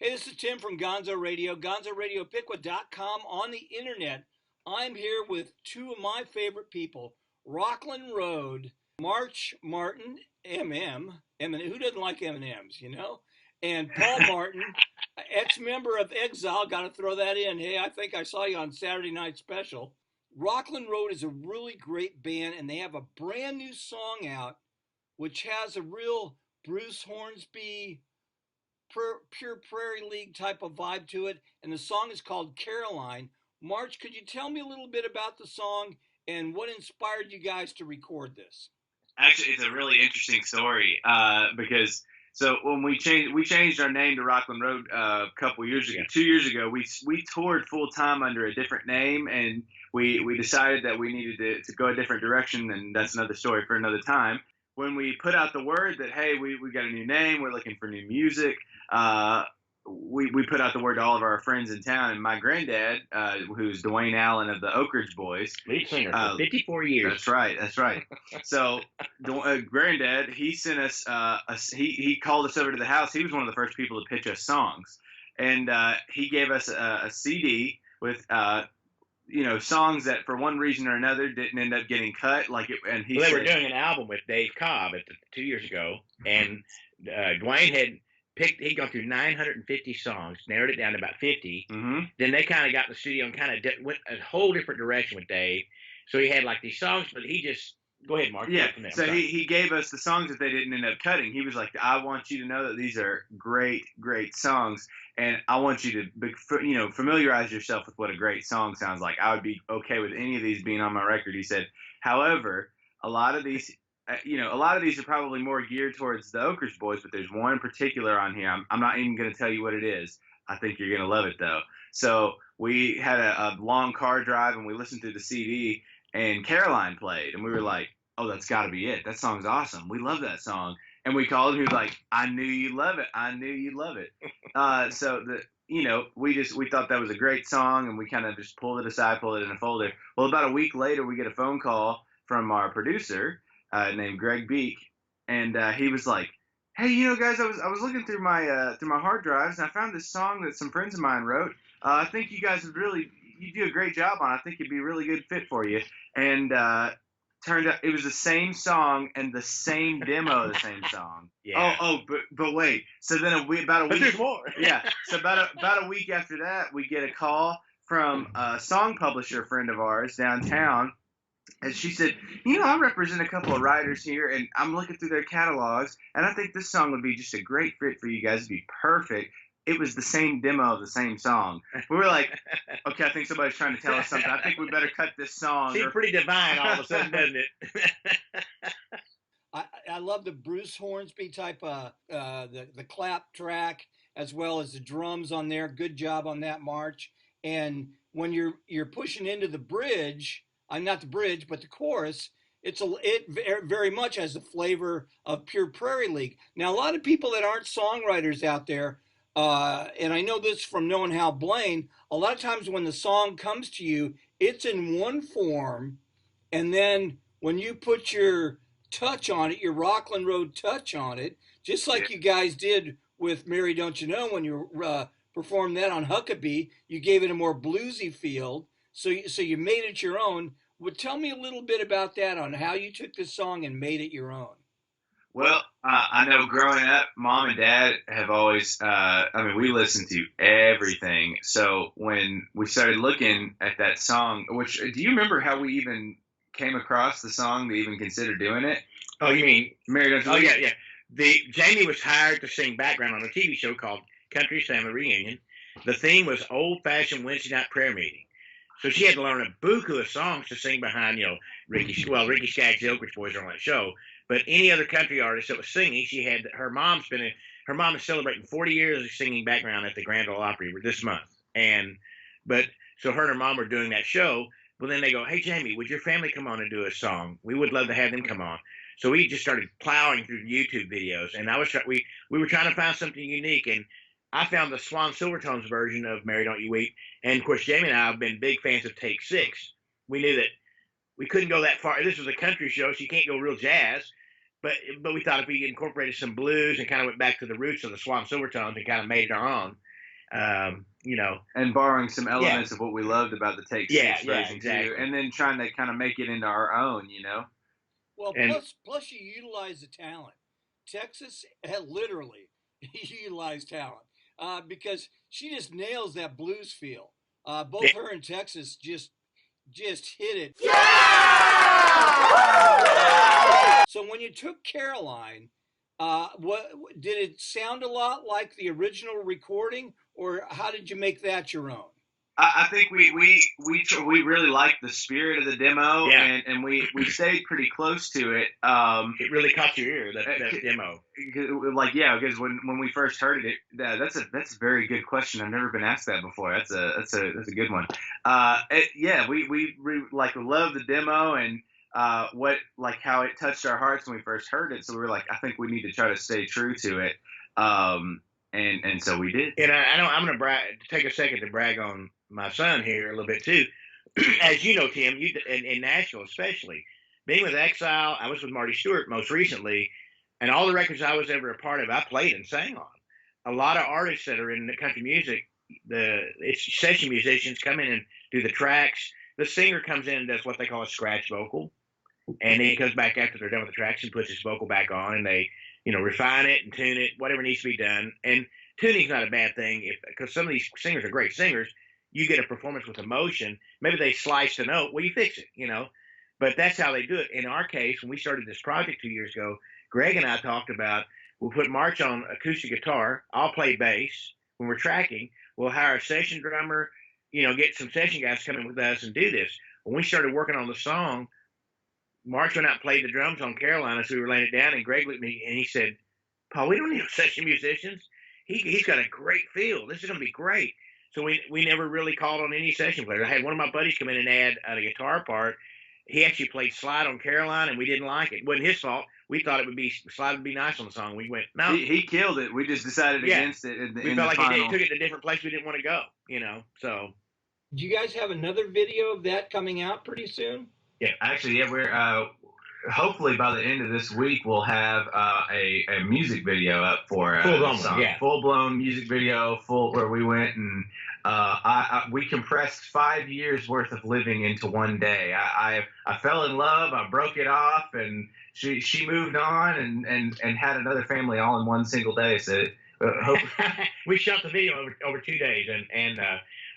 Hey, this is Tim from Gonzo Radio, gonzoradiopicwa.com on the internet. I'm here with two of my favorite people, Rockland Road, March Martin, who doesn't like M&Ms, you know? And Paul Martin, ex-member of Exile, got to throw that in. Hey, I think I saw you on Saturday Night Special. Rockland Road is a really great band, and they have a brand new song out, which has a real Bruce Hornsby, pure Prairie League type of vibe to it, and the song is called Caroline. March, could you tell me a little bit about the song and what inspired you guys to record this? Actually, it's a really interesting story because so when we changed our name to Rockland Road a couple years ago. 2 years ago, we toured full time under a different name, and we decided that we needed to go a different direction, and that's another story for another time. When we put out the word that hey, we got a new name, we're looking for new music. We put out the word to all of our friends in town, and my granddad, who's Dwayne Allen of the Oak Ridge Boys, lead singer for 54 years. That's right. So, granddad, he sent us. He called us over to the house. He was one of the first people to pitch us songs, and he gave us a CD with songs that for one reason or another didn't end up getting cut. They were doing an album with Dave Cobb 2 years ago, and Dwayne had he'd gone through 950 songs, narrowed it down to about 50. Mm-hmm. Then they kind of got in the studio and kind of went a whole different direction with Dave. So he had like these songs, but he just go ahead, Mark. Yeah. So he gave us the songs that they didn't end up cutting. He was like, I want you to know that these are great songs, and I want you to familiarize yourself with what a great song sounds like. I would be okay with any of these being on my record. He said, however, a lot of these are probably more geared towards the Oak Ridge Boys, but there's one in particular on here. I'm not even going to tell you what it is. I think you're going to love it, though. So we had a long car drive, and we listened to the CD, and Caroline played, and we were like, oh, that's got to be it. That song's awesome. We love that song. And we called him. He was like, I knew you'd love it. I knew you'd love it. We thought that was a great song, and we kind of just pulled it aside, pulled it in a folder. Well, about a week later, we get a phone call from our producer, named Greg Beek, and he was like, "Hey, guys, I was looking through my hard drives, and I found this song that some friends of mine wrote. I think you guys you do a great job on it. I think it'd be a really good fit for you." And turned out it was the same song and the same demo of the same song. Yeah. But wait. So then about a week. But there's more. Yeah. So about a week after that, we get a call from a song publisher friend of ours downtown. And she said, I represent a couple of writers here, and I'm looking through their catalogs, and I think this song would be just a great fit for you guys. It'd be perfect. It was the same demo of the same song. We were like, okay, I think somebody's trying to tell us something. I think we better cut this song. Seems pretty divine all of a sudden, doesn't it? I love the Bruce Hornsby type of the clap track as well as the drums on there. Good job on that, March. And when you're pushing into the bridge, not the bridge, but the chorus, it very much has the flavor of pure Prairie League. Now, a lot of people that aren't songwriters out there, and I know this from knowing Hal Blaine, a lot of times when the song comes to you, it's in one form, and then when you put your touch on it, your Rockland Road touch on it, just like you guys did with Mary Don't You Know when you performed that on Huckabee, you gave it a more bluesy feel. So you made it your own. Well, tell me a little bit about that, on how you took this song and made it your own. Well, I know growing up, Mom and Dad have always, we listened to everything. So when we started looking at that song, do you remember how we even came across the song to even consider doing it? Oh, you mean Mary Don't You Know? Oh, yeah. Jamie was hired to sing background on a TV show called Country's Family Reunion. The theme was old-fashioned Wednesday night prayer meeting. So she had to learn a buku of songs to sing behind, Ricky Skaggs, the Oak Ridge Boys are on that show. But any other country artist that was singing, she had her mom is celebrating 40 years of singing background at the Grand Ole Opry this month. So her and her mom were doing that show. Well, then they go, hey, Jamie, would your family come on and do a song? We would love to have them come on. So we just started plowing through YouTube videos, and we were trying to find something unique, and I found the Swan Silvertones version of Mary Don't You Weep. And, of course, Jamie and I have been big fans of Take Six. We knew that we couldn't go that far. This was a country show, so you can't go real jazz. But we thought if we incorporated some blues and kind of went back to the roots of the Swan Silvertones and kind of made it our own. You know, and borrowing some elements of what we loved about the Take Six version exactly. too, and then trying to kind of make it into our own, you know. Well, And plus you utilize the talent. Texas had literally utilized talent because she just nails that blues feel. Both her and Texas just hit it. So when you took Caroline, what did it sound a lot like the original recording, or how did you make that your own? I think we really liked the spirit of the demo, and we stayed pretty close to it. It really caught your ear, that demo. Because when we first heard it, that's a very good question. I've never been asked that before. That's a good one. We love the demo and how it touched our hearts when we first heard it. So we were like, I think we need to try to stay true to it. And so we did. And I'm going to take a second to brag on my son here a little bit too. As you know, Tim, in Nashville especially, being with Exile, I was with Marty Stewart most recently, and all the records I was ever a part of, I played and sang on. A lot of artists that are in the country music, it's session musicians come in and do the tracks. The singer comes in and does what they call a scratch vocal, and then he comes back after they're done with the tracks and puts his vocal back on, and they, refine it and tune it, whatever needs to be done. And tuning's not a bad thing because some of these singers are great singers. You get a performance with emotion. Maybe they sliced a note. Well, you fix it, But that's how they do it. In our case, when we started this project 2 years ago, Greg and I talked about we'll put March on acoustic guitar. I'll play bass when we're tracking. We'll hire a session drummer, get some session guys coming with us and do this. When we started working on the song, March went out and played the drums on Carolina, so we were laying it down, and Greg looked at me and he said, Paul, we don't need session musicians. He's got a great feel. This is going to be great. So we never really called on any session players. I had one of my buddies come in and add a guitar part. He actually played slide on Caroline, and we didn't like it. It wasn't his fault. We thought slide would be nice on the song. We went, no. He killed it. We just decided against it. We felt like he took it to a different place we didn't want to go, so. Do you guys have another video of that coming out pretty soon? Yeah, actually, we're hopefully by the end of this week we'll have a music video up for full blown music video, where we went and we compressed 5 years worth of living into one day. I fell in love, I broke it off, and she moved on and had another family all in one single day. So we shot the video over 2 days, and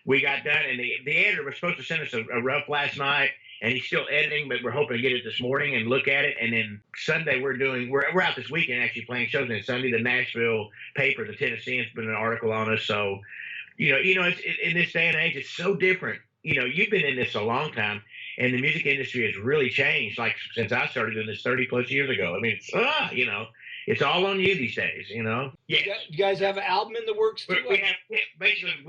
we got done, and the editor was supposed to send us a rough last night. And he's still editing, but we're hoping to get it this morning and look at it. And then Sunday we're out this weekend actually playing shows. And Sunday the Nashville paper, the Tennessean's been an article on us. So, it's in this day and age, it's so different. You've been in this a long time, and the music industry has really changed. Like since I started doing this 30 plus years ago. I mean, it's all on you these days. Yeah. You guys have an album in the works too? We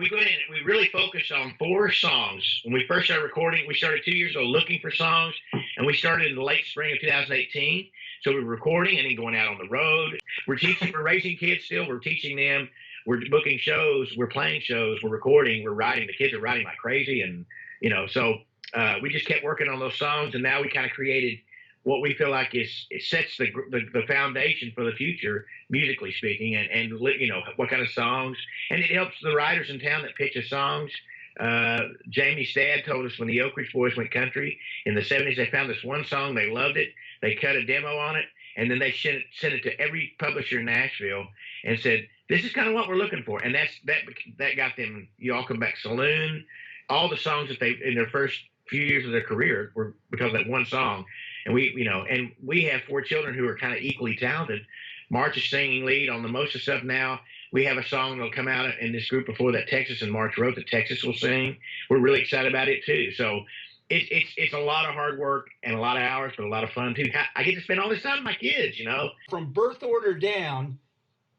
go in and we really focus on 4 songs. When we first started recording, we started 2 years ago looking for songs, and we started in the late spring of 2018. So we were recording and then going out on the road. We're raising kids still. We're teaching them. We're booking shows. We're playing shows. We're recording. We're writing. The kids are writing like crazy, and so we just kept working on those songs, and now we kind of created what we feel like it sets the foundation for the future, musically speaking, and what kind of songs, and it helps the writers in town that pitch us songs. Jamie Stad told us when the Oak Ridge Boys went country in the 70s, they found this one song, they loved it, they cut a demo on it, and then they sent it to every publisher in Nashville and said, this is kind of what we're looking for, and that got them Y'all Come Back Saloon, all the songs that they in their first few years of their career were because of that one song. And we have 4 children who are kind of equally talented. March is singing lead on the most of stuff now. We have a song that'll come out in this group before that Texas and March wrote that Texas will sing. We're really excited about it too. So it's a lot of hard work and a lot of hours, but a lot of fun too. I get to spend all this time with my kids, From birth order down,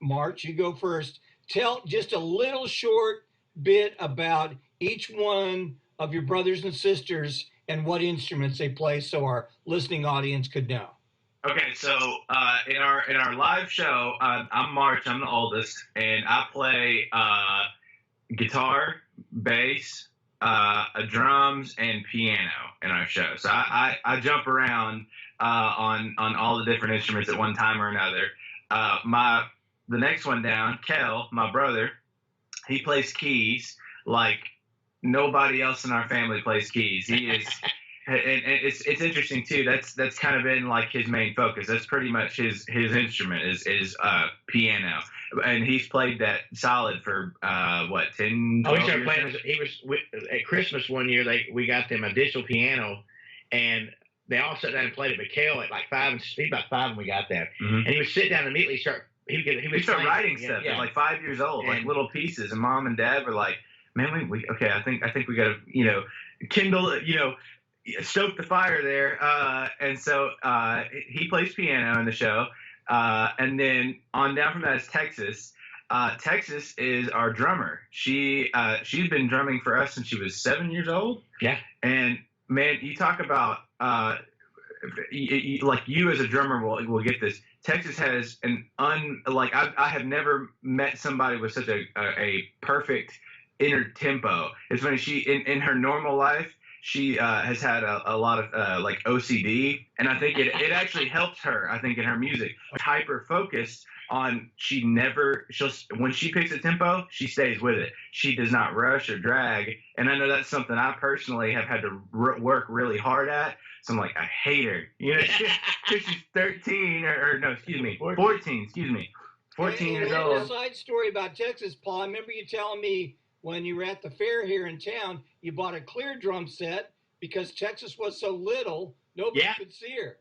March, you go first. Tell just a little short bit about each one of your brothers and sisters and what instruments they play, so our listening audience could know. Okay, so in our live show, I'm March. I'm the oldest, and I play guitar, bass, drums, and piano in our show. So I jump around on all the different instruments at one time or another. The next one down, Kel, my brother, he plays keys like nobody else in our family plays keys. He is, and it's interesting too. That's kind of been like his main focus. That's pretty much his instrument is piano, and he's played that solid for what 10, 12 Oh, he started years playing. now? He was at Christmas one year. We got them a digital piano, and they all sat down and played it. Mikhail at like 5, and he's about 5 when we got there, and he would sit down and immediately start. He would start playing, writing stuff at like 5 years old, like little pieces, and mom and dad were like, "Man, we okay. I think we got to kindle stoke the fire there." And so he plays piano in the show, and then on down from that is Texas. Texas is our drummer. She's been drumming for us since she was 7 years old. Yeah. And man, you talk about like you as a drummer will get this. Texas has I have never met somebody with such a perfect inner tempo. It's funny, she in her normal life she has had a lot of like OCD, and I think it actually helps her. I think in her music, hyper focused on when she picks a tempo, she stays with it. She does not rush or drag, and I know that's something I personally have had to work really hard at. So I'm like, I hate her, because she's 13 or no, excuse me, 14. Excuse me, 14 years old. A side story about Texas, Paul. I remember you telling me when you were at the fair here in town, you bought a clear drum set because Texas was so little, nobody could see her.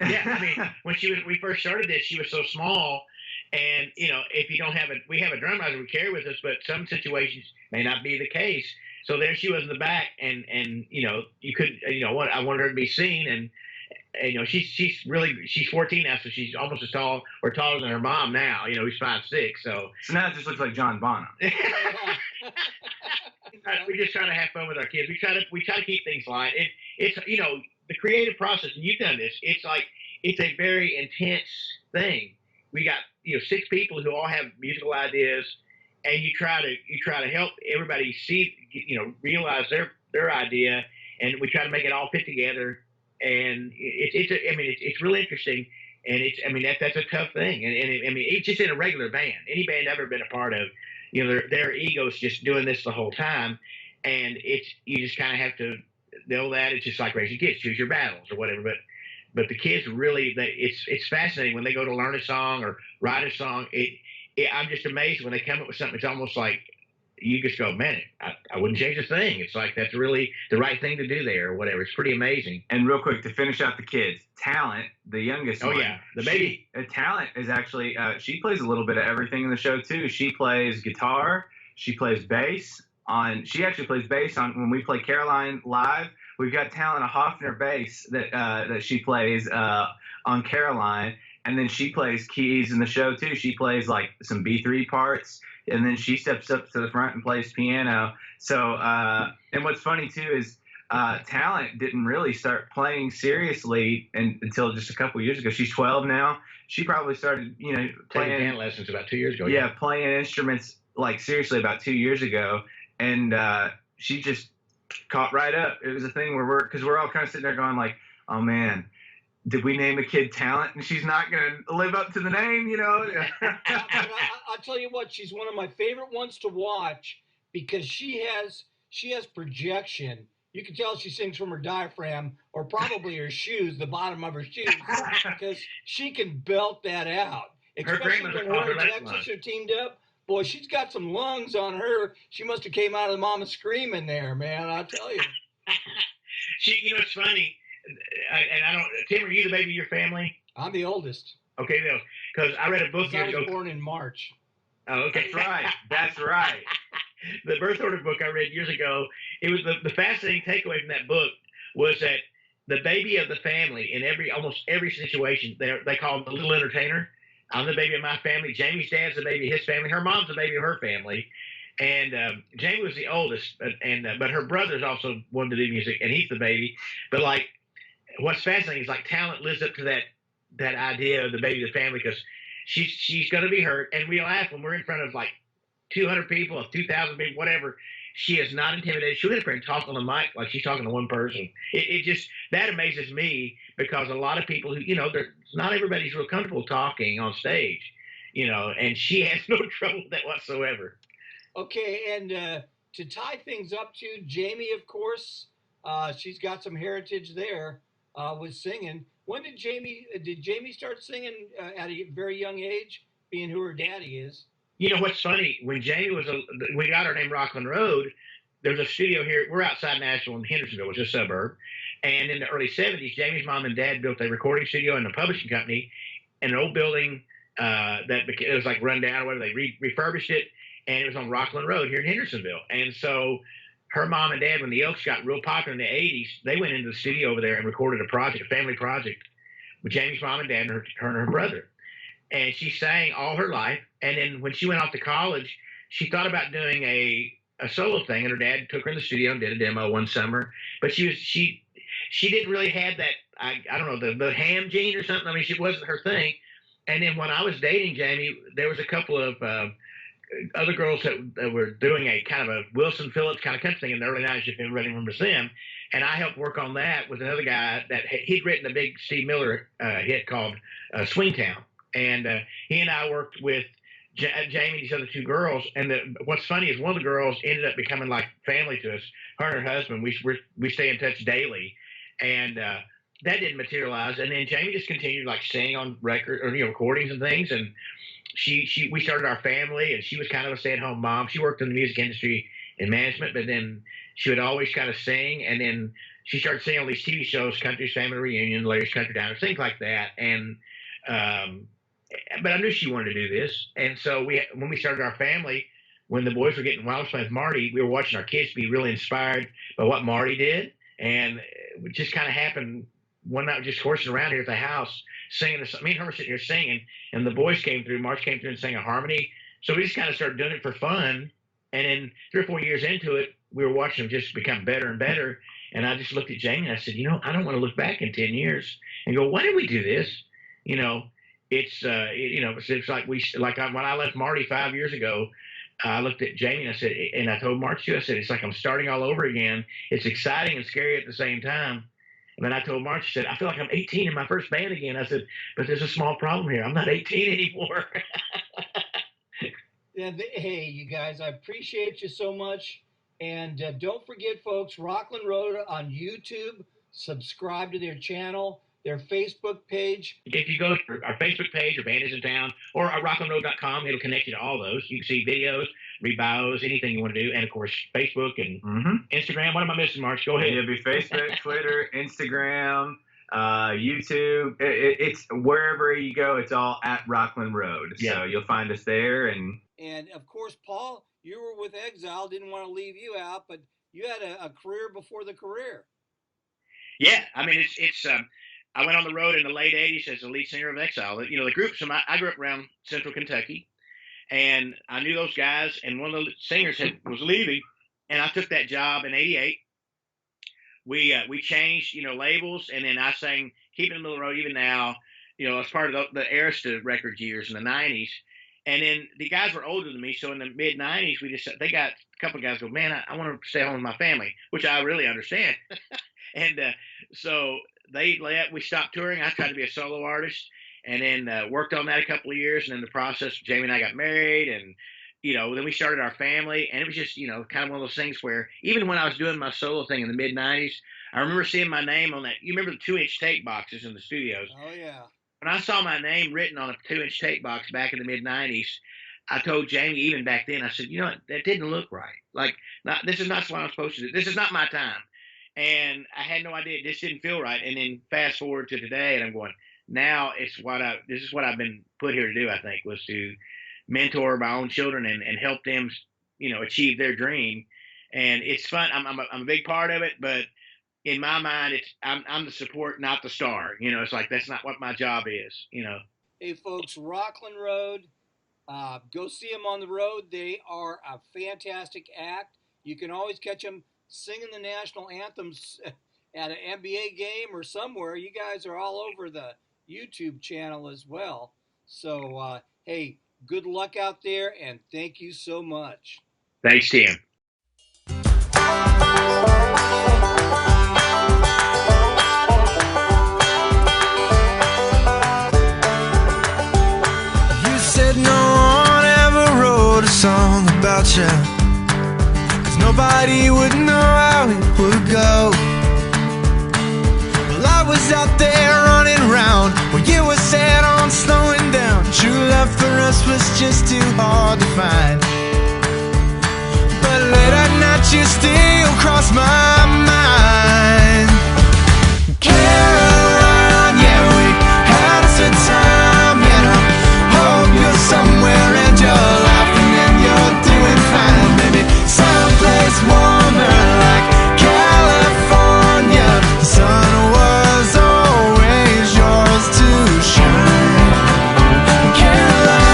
Yeah, I mean, when we first started this, she was so small, and if you don't have we have a drum riser we carry with us, but some situations may not be the case. So there she was in the back, and you couldn't, what I wanted her to be seen, and she's 14 now, so she's almost as tall or taller than her mom now. He's 5'6", so now it just looks like John Bonham. We just try to have fun with our kids. We try to keep things light. It's the creative process, and you've done this. It's a very intense thing. We got 6 people who all have musical ideas, and you try to help everybody see, realize their idea, and we try to make it all fit together. And it's really interesting, and that's a tough thing. And it's just in a regular band. Any band I've ever been a part of, their egos just doing this the whole time, and you just kind of have to know that it's just like raising kids, choose your battles or whatever. But the kids really, it's fascinating when they go to learn a song or write a song. I'm just amazed when they come up with something. It's almost like you just go, man, I wouldn't change a thing. It's like that's really the right thing to do there or whatever. It's pretty amazing. And real quick to finish out the kids, Talent, the youngest one. Oh yeah, the baby. Talent is actually she plays a little bit of everything in the show too. She plays guitar. She plays bass. She actually plays bass on when we play Caroline live. We've got Talent a Hofner bass that she plays on Caroline, and then she plays keys in the show too. She plays like some B3 parts, and then she steps up to the front and plays piano. So and what's funny too is Talent didn't really start playing seriously until just a couple years ago. She's 12 now. She probably started playing piano lessons about 2 years ago. Yeah, playing instruments like seriously about 2 years ago, and she just caught right up. It was a thing where we're all kind of sitting there going like, oh man, did we name a kid Talent and she's not going to live up to the name, I'll tell you what, she's one of my favorite ones to watch because she has projection. You can tell she sings from her diaphragm or probably her shoes, the bottom of her shoes, because she can belt that out. Especially when her and Texas are teamed up. Boy, she's got some lungs on her. She must have came out of the mama screaming there, man. I'll tell you. It's funny. I don't. Tim, are you the baby of your family? I'm the oldest. Okay, though, because I read a book years ago. I was born in March. Oh, okay. That's right. That's right. The birth order book I read years ago. It was the fascinating takeaway from that book was that the baby of the family in almost every situation they call him the little entertainer. I'm the baby of my family. Jamie's dad's the baby of his family. Her mom's the baby of her family. And Jamie was the oldest, but her brother's also wanted to do music, and he's the baby. But like, what's fascinating is like Talent lives up to that idea of the baby of the family because she's going to be hurt. And we laugh when we're in front of like 200 people, 2,000 people, whatever. She is not intimidated. She'll get up there and talk on the mic like she's talking to one person. It just, that amazes me because a lot of people who, not everybody's real comfortable talking on stage, and she has no trouble with that whatsoever. Okay, and to tie things up to Jamie, of course, she's got some heritage there with singing. When did Jamie start singing at a very young age, being who her daddy is? You know what's funny? When Jamie we got our name Rockland Road. There's a studio here. We're outside Nashville in Hendersonville, which is a suburb. And in the early '70s, Jamie's mom and dad built a recording studio and a publishing company in an old building it was like run down or whatever. They refurbished it, and it was on Rockland Road here in Hendersonville. And so her mom and dad, when the Elks got real popular in the '80s, they went into the studio over there and recorded a family project with Jamie's mom and dad and her and her brother. And she sang all her life. And then when she went off to college, she thought about doing a solo thing, and her dad took her in the studio and did a demo one summer. But she didn't really have that, I don't know, the ham gene or something. I mean, it wasn't her thing. And then when I was dating Jamie, there was a couple of other girls that were doing a kind of a Wilson Phillips kind of country thing in the early '90s, if anybody remembers them. And I helped work on that with another guy that he'd written a big Steve Miller hit called Swingtown. And he and I worked with Jamie, these other two girls. And what's funny is one of the girls ended up becoming like family to us. Her and her husband, we stay in touch daily. And that didn't materialize. And then Jamie just continued to like sing on record or recordings and things. And we started our family, and she was kind of a stay-at-home mom. She worked in the music industry in management, but then she would always kind of sing. And then she started singing all these TV shows, Country's Family Reunion, Larry's Country Diner, things like that. And but I knew she wanted to do this. And so when we started our family, when the boys were getting wild with Marty, we were watching our kids be really inspired by what Marty did. And it just kind of happened one night, just horsing around here at the house, singing. Me and her were sitting here singing, and the boys came through. March came through and sang a harmony. So we just kind of started doing it for fun. And then 3 or 4 years into it, we were watching them just become better and better. And I just looked at Jamie and I said, I don't want to look back in 10 years and go, why did we do this? It's like when I left Marty 5 years ago, I looked at Jamie and I said, and I told March too, I said, it's like I'm starting all over again. It's exciting and scary at the same time. And then I told March, I said, I feel like I'm 18 in my first band again. I said, but there's a small problem here. I'm not 18 anymore. Yeah, hey, you guys, I appreciate you so much. And don't forget, folks, Rockland Road on YouTube. Subscribe to their channel, their Facebook page. If you go to our Facebook page, or Band Is in Town, or our rocklandroad.com, it'll connect you to all those. You can see videos, read bios, anything you want to do. And, of course, Facebook and Instagram. What am I missing, March? Go ahead. It'll be Facebook, Twitter, Instagram, YouTube. It's wherever you go, it's all at Rockland Road. Yeah. So you'll find us there. And, of course, Paul, you were with Exile. Didn't want to leave you out, but you had a career before the career. Yeah. I mean, I went on the road in the late '80s as the lead singer of Exile. The group. I grew up around Central Kentucky, and I knew those guys. And one of the singers was leaving, and I took that job in '88. We changed labels, and then I sang "Keep It in the Middle of the Road" even now. As part of the Arista Records years in the '90s. And then the guys were older than me, so in the mid '90s, they got a couple of guys go, man, I want to stay home with my family, which I really understand. And so we stopped touring. I tried to be a solo artist, and then worked on that a couple of years. And in the process, Jamie and I got married, and then we started our family. And it was just kind of one of those things where even when I was doing my solo thing in the mid '90s, I remember seeing my name on that. You remember the 2-inch tape boxes in the studios? Oh yeah. When I saw my name written on a 2-inch tape box back in the mid '90s, I told Jamie even back then, I said, that didn't look right. Like, this is not what I'm supposed to do. This is not my time. And I had no idea. This didn't feel right. And then fast forward to today, and I'm going, now this is what I've been put here to do, I think, was to mentor my own children and help them, achieve their dream. And it's fun. I'm a big part of it, but in my mind, I'm the support, not the star. It's like that's not what my job is. Hey, folks, Rockland Road. Go see them on the road. They are a fantastic act. You can always catch them singing the national anthems at an NBA game or somewhere. You guys are all over the YouTube channel as well. So, hey, good luck out there, and thank you so much. Thanks, Tim. You said no one ever wrote a song about you. nobody would know how it would go. Well, I was out there running around while you were set on slowing down. True love for us was just too hard to find. But late at night you still cross my mind. Caroline, yeah, we had us a time, and I hope you're somewhere and you're laughing and you're doing fine. Maybe someplace warmer like California. The sun was always yours to shine. Caroline,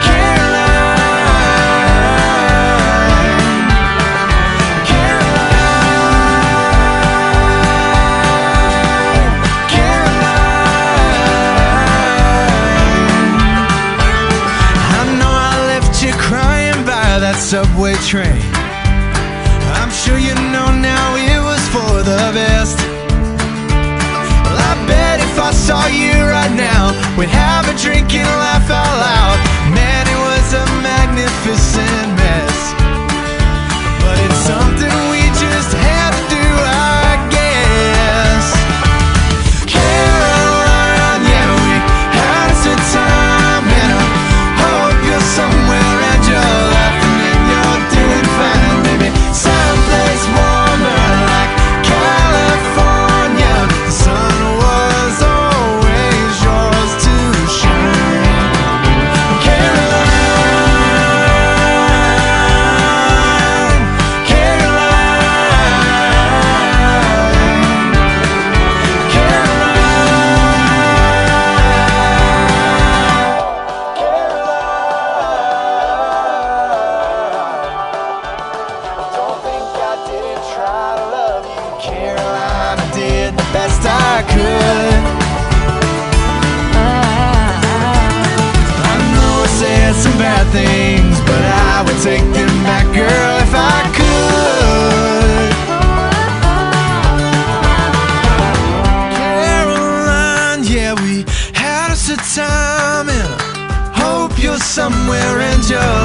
Caroline, Caroline, Caroline. I know I left you crying by that subway train. I'm sure you know now it was for the best. Well, I bet if I saw you right now, we'd have a drink and laugh out loud. Man, it was a magnificent mess. But it's something we just had to do, I guess. Caroline, yeah, we had us a time, and I hope you're somewhere and you're laughing and you're doing fine. Maybe someplace warmer like California. The sun was always yours to shine. Caroline, Caroline, Caroline. Don't think I didn't try to love you, Caroline. I did the best I could. I know I said some bad things, but I would take them back, girl, if I could. Caroline, yeah, we had us a time, and I hope you're somewhere and you're